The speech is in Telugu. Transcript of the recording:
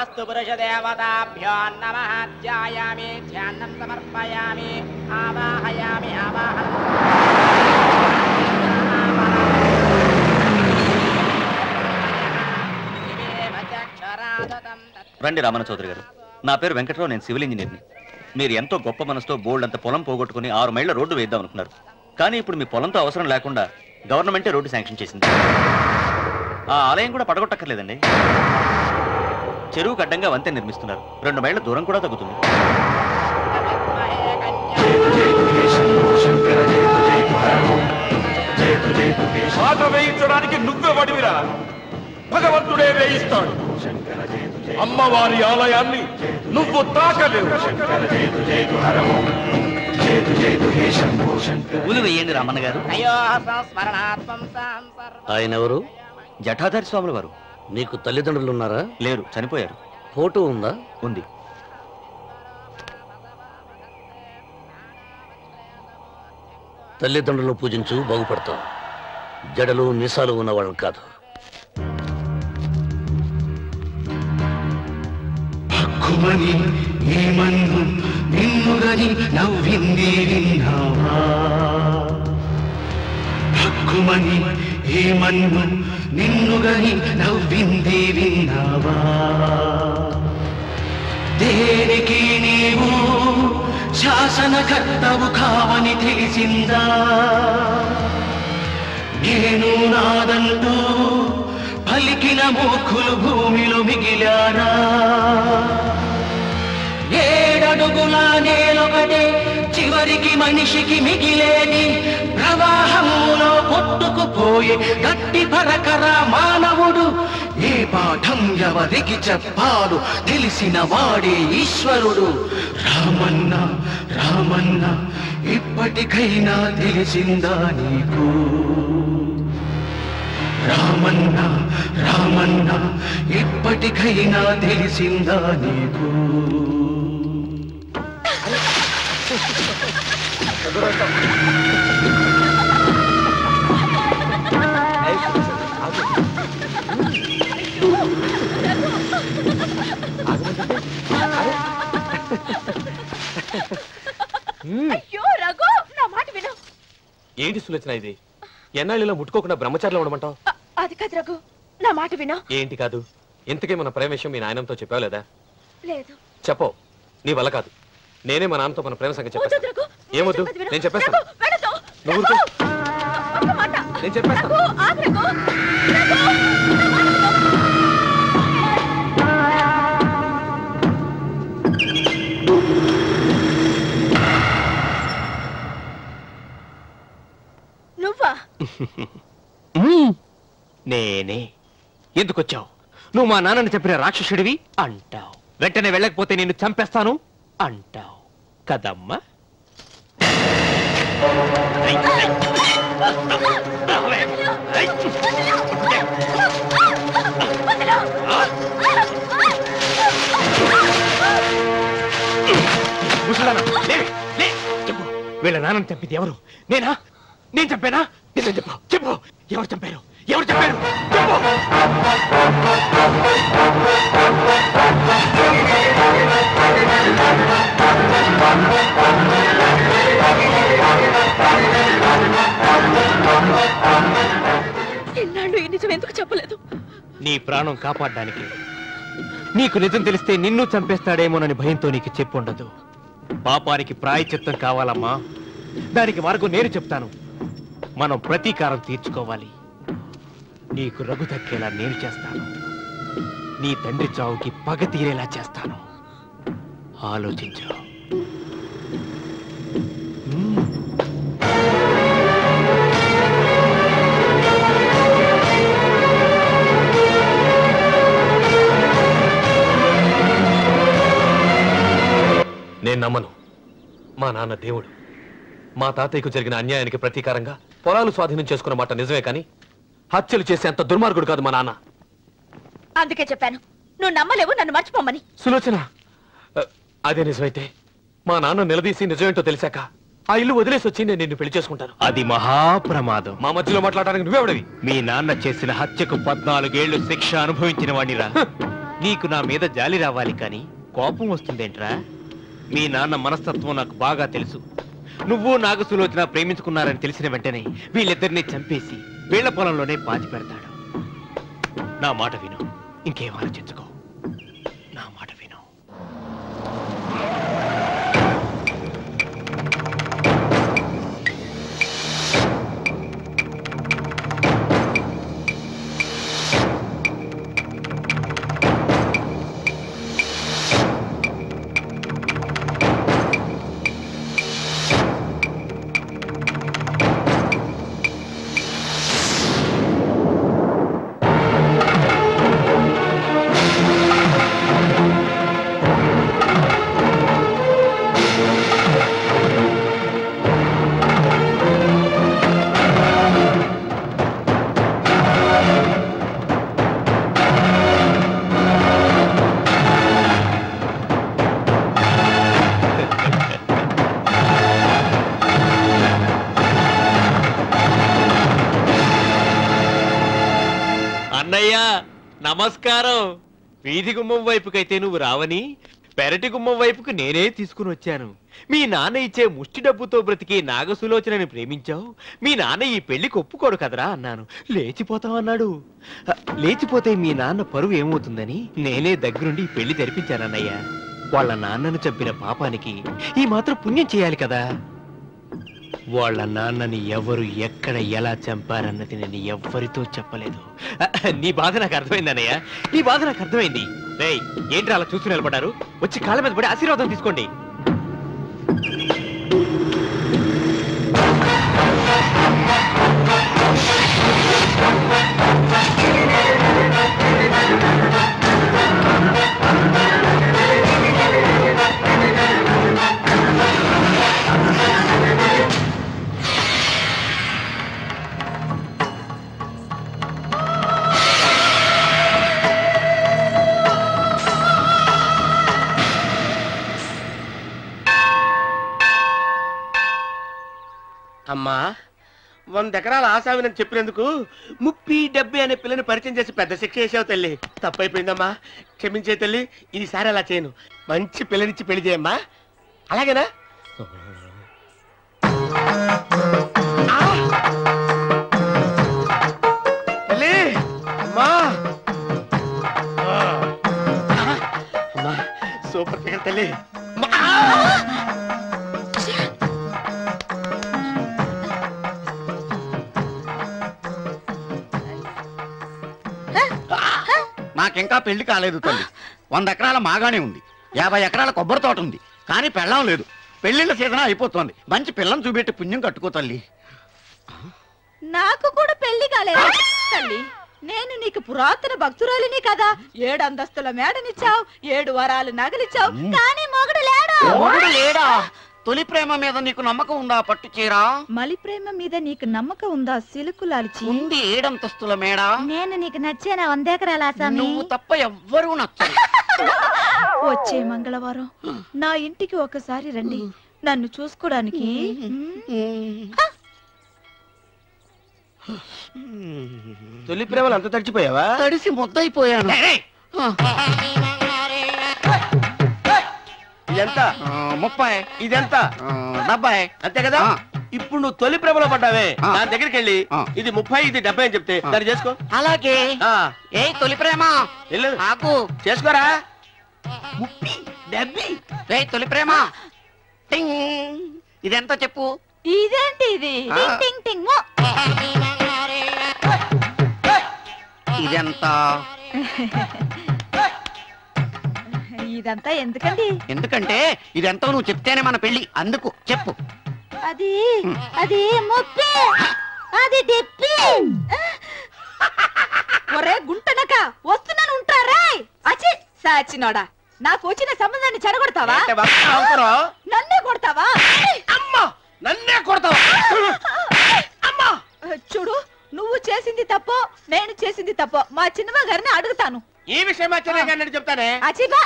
అస్తు పురుషదేవతాభ్యో నమః. ధ్యాయామి, ధ్యానం సమర్పయామి, ఆవాహయామి, ఆవాహనం. రండి రామన్న చౌదరి గారు. నా పేరు వెంకట్రావు, నేను సివిల్ ఇంజనీర్ని. మీరు ఎంతో గొప్ప మనసుతో బోల్డ్ అంత పొలం పోగొట్టుకుని 6 మైళ్ళ రోడ్డు వేద్దాం అనుకున్నారు. కానీ ఇప్పుడు మీ పొలంతో అవసరం లేకుండా గవర్నమెంటే రోడ్డు శాంక్షన్ చేసింది. ఆ ఆలయం కూడా పడగొట్టక్కర్లేదండి. చెరువుకు అడ్డంగా వంతెన నిర్మిస్తున్నారు. 2 మైళ్ళ దూరం కూడా తగ్గుతుంది. పాట వేయించడానికి నువ్వే వడివిరా, భగవంతుడే వేయిస్తాడు. అమ్మవారి ఆలయాన్ని నువ్వు తాకలేవు. పూలు వేయండి రామన్న గారు. ఆయన ఎవరు? జటాధారి స్వాముల వారు. నీకు తల్లిదండ్రులు ఉన్నారా? లేరు, చనిపోయారు. ఫోటో ఉందా? ఉంది. తల్లిదండ్రులను పూజించు, బాగుపడతావు. జడలు మీసాలు ఉన్నవాళ్ళం కాదు. హక్కుమని ఏమన్ను నిన్నుగని నవ్వింది విన్నావా? హక్కుమని ఏమన్ను నిన్నుగని నవ్వింది విన్నావా? దేనికి నీవు శాసనకర్తవు కావని తెలిసిందా? నేను నాదంటూ పలికిన మూర్ఖులు భూమిలో మిగిలారా? 7 అడుగుల నేలొకటే చివరికి మనిషికి మిగిలేని ప్రవాహంలో కొట్టుకుపోయే గట్టి పరకర మానవుడు. ఏ పాఠం ఎవరికి చెప్పాలో తెలిసిన వాడే ఈశ్వరుడు. రామన్న రామన్న ఇప్పటికైనా తెలిసిందా నీకు? రామన్న రామన్న ఇప్పటికైనా తెలిసిందా నీకు? అయ్యో రఘు, నా మాట విను. ఏంటి సులోచన ఇది? ఎన్నాళ్ళలో ముట్టుకోకుండా బ్రహ్మచారిలో ఉండమంటావు? అది కాదు రఘు, నా మాట విను. ఏంటి కాదు? ఇంతకీ మన ప్రేమ విషయం మీ నాయనంతో చెప్పావు లేదా? లేదు. చెప్పవు. నీ వల్ల కాదు. నేనే మా నాన్నతో మన ప్రేమ సంగతి చెప్పేస్తాను. ఏమొద్దు, నేను చెప్పేస్తాను. నువ్వు నేను చెప్పేస్తాను. నువ్వా? నేనే. ఎందుకొచ్చావు? నువ్వు మా నాన్నని చెప్పిన రాక్షసుడివి అంటావు. వెంటనే వెళ్ళకపోతే నిన్ను చంపేస్తాను అంటావు కదమ్మా? వీళ్ళ నాన్నని చంపింది ఎవరు? నేనా? నేను చంపానా? నిజం చెప్పు, చెప్పు. ఎవరు చంపారు? ఎవరు చంపారు? చెప్పు. ఎన్నాళ్ళు ఈ నిజం ఎందుకు చెప్పలేదు? నీ ప్రాణం కాపాడడానికి. నీకు నిజం తెలిస్తే నిన్ను చంపేస్తాడేమోనని భయంతో నీకు చెప్పుండదు. పాపానికి ప్రాయశ్చిత్తం కావాలమ్మా. దానికి మార్గం నేను చెప్తాను. మనం ప్రతీకారం తీర్చుకోవాలి. నీకు రఘు దక్కేలా నేను చేస్తాను. నీ తండ్రి చావుకి పగ తీరేలా చేస్తాను. ఆలోచించు. నేను నమ్మను. మా నాన్న దేవుడు. మా తాతయ్యకు జరిగిన అన్యాయానికి ప్రతీకారంగా పొలాలు స్వాధీనం చేసుకున్న మాట నిజమే, కానీ హత్యలు చేసే అంత దుర్మార్గుడు కాదు మా నాన్న. అందుకే చెప్పాను నువ్వు నమ్మలేవు, నన్ను మర్చిపోమని. సులోచన, అదే నిజమైతే మా నాన్న నిలదీసి నిజమేంటో తెలిసాక ఆ ఇల్లు వదిలేసి వచ్చి నేను నిన్ను పెళ్లి చేసుకుంటాను. అది మహాప్రమాదం. మా మధ్యలో మాట్లాడడానికి నువ్వెవడవి? మీ నాన్న చేసిన హత్యకు 14 ఏళ్లు శిక్ష అనుభవించిన వాడిరా. నీకు నా మీద జాలి రావాలి కానీ కోపం వస్తుందేంట్రా? మీ నాన్న మనస్తత్వం నాకు బాగా తెలుసు. నువ్వు నాగసులోచన ప్రేమించుకున్నారని తెలిసిన వెంటనే వీళ్ళిద్దరిని చంపేసి వీళ్ల పొలంలోనే పాతి పెడతాడు. నా మాట విను, ఇంకేం ఆలోచించుకో. నా మాట విను. అన్నయ్యా నమస్కారం. వీధి గుమ్మం వైపుకైతే నువ్వు రావని పెరటి గుమ్మం వైపుకు నేనే తీసుకుని వచ్చాను. మీ నాన్న ఇచ్చే ముష్టి డబ్బుతో బ్రతికి నాగసులోచనని ప్రేమించావు. మీ నాన్న ఈ పెళ్లికి ఒప్పుకోడు కదరా అన్నాను. లేచిపోతావన్నాడు. లేచిపోతే మీ నాన్న పరువు ఏమవుతుందని నేనే దగ్గరుండి ఈ పెళ్లి తెరిపించానన్నయ్యా. వాళ్ళ నాన్నను చంపిన పాపానికి ఈ మాత్రం పుణ్యం చేయాలి కదా. వాళ్ళ నాన్నని ఎవరు ఎక్కడ ఎలా చంపారన్నది నేను ఎవ్వరితో చెప్పలేదు. నీ బాధ నాకు అర్థమైంది అన్నయ్య, నీ బాధ నాకు అర్థమైంది. రేయ్, ఏంట్రా అలా చూస్తూ నిలబడ్డారు? వచ్చి కాళ్ళ మీద పడి ఆశీర్వాదం తీసుకోండి. అమ్మా 100 ఎకరాల ఆశావినని చెప్పినందుకు 30-70 అనే పిల్లని పరిచయం చేసి పెద్ద శిక్ష చేసావు తల్లి. తప్పైపోయిందమ్మా, క్షమించే తల్లి. ఈసారి అలా చేయను. మంచి పిల్లనిచ్చి పెళ్లి చేయమ్మా. అలాగేనా? తల్లి అమ్మా, అమ్మా సూపర్ ఫిగర్ తల్లి. నాకింకా పెళ్లి కాలేదు తల్లి. 100 ఎకరాల మాగానే ఉంది, 50 ఎకరాల కొబ్బరి తోట ఉంది, కానీ పెళ్ళం లేదు. పెళ్లిళ్ళ సీజన్ అయిపోతుంది. మంచి పిల్లని చూపెట్టి పుణ్యం కట్టుకో తల్లి. నాకు కూడా పెళ్లి కాలేదు తల్లి. నేను నీకు పురాతన భక్తురాలిని కదా. 7 అంతస్తుల మేడనిచ్చావు, 7 వరాలు నగలిచ్చావు, కానీ మొగుడు లేడా? మొగుడు లేడా? తొలి ప్రేమ మీద నీకు నమ్మకం ఉందా? పట్టు చీరా. మలి ప్రేమ మీద నీకు నమ్మకం ఉందా? సిలుకులాల్చి ఉంది. 7 అంతస్తుల మేడ. నేను నీకు నచ్చానా? 100 ఎకరాల ఆసామి. నువ్వు తప్ప ఎవ్వరూ నచ్చరు. వచ్చే మంగళవారం నా ఇంటికి ఒకసారి రండి, నన్ను చూసుకోవడానికి. తొలి ప్రేమలు అంత తడిచిపోయావా? తడిసి ముద్దయిపోయాను. ఇదెంత? 30. ఇదెంత? 70. అంతే కదా. ఇప్పుడు నువ్వు తొలి ప్రేమలో పడ్డావే, దాని దగ్గరికి వెళ్ళి ఇది 30 ఇది 70 అని చెప్తే దాన్ని చేసుకో. అలాగే. ఏ తొలి ప్రేమ వెళ్ళు, ఆకు చేసుకోరా. 30, 70. ఏ తొలి ప్రేమ టింగ్. ఇదెంత చెప్పు? ఇదేంటి ఇది? టింగ్ టింగ్ టింగ్ మో. ఇదెంత? ఇదంతా ఎందుకండి? ఎందుకంటే ఇదెంతో నువ్వు చెప్తేనే మన పెళ్లి. అందుకు చెప్పు. అది అది 30, అది 70. ఒరే గుంటనక, వస్తున్నాను ఉంటారా? అచ్చి సాచినోడా, నాకు వచ్చిన సంబంధాన్ని చెడగొడతావా? నన్నే కొడతావా? అమ్మా, నన్నే కొడతావా? అమ్మా చూడు, నువ్వు చేసింది తప్పో నేను చేసింది తప్పో మా చిన్నమ్మ గారిని అడుగుతాను. ఈ విషయం మా చిన్న గారిని చెప్తానే. అచ్చిబా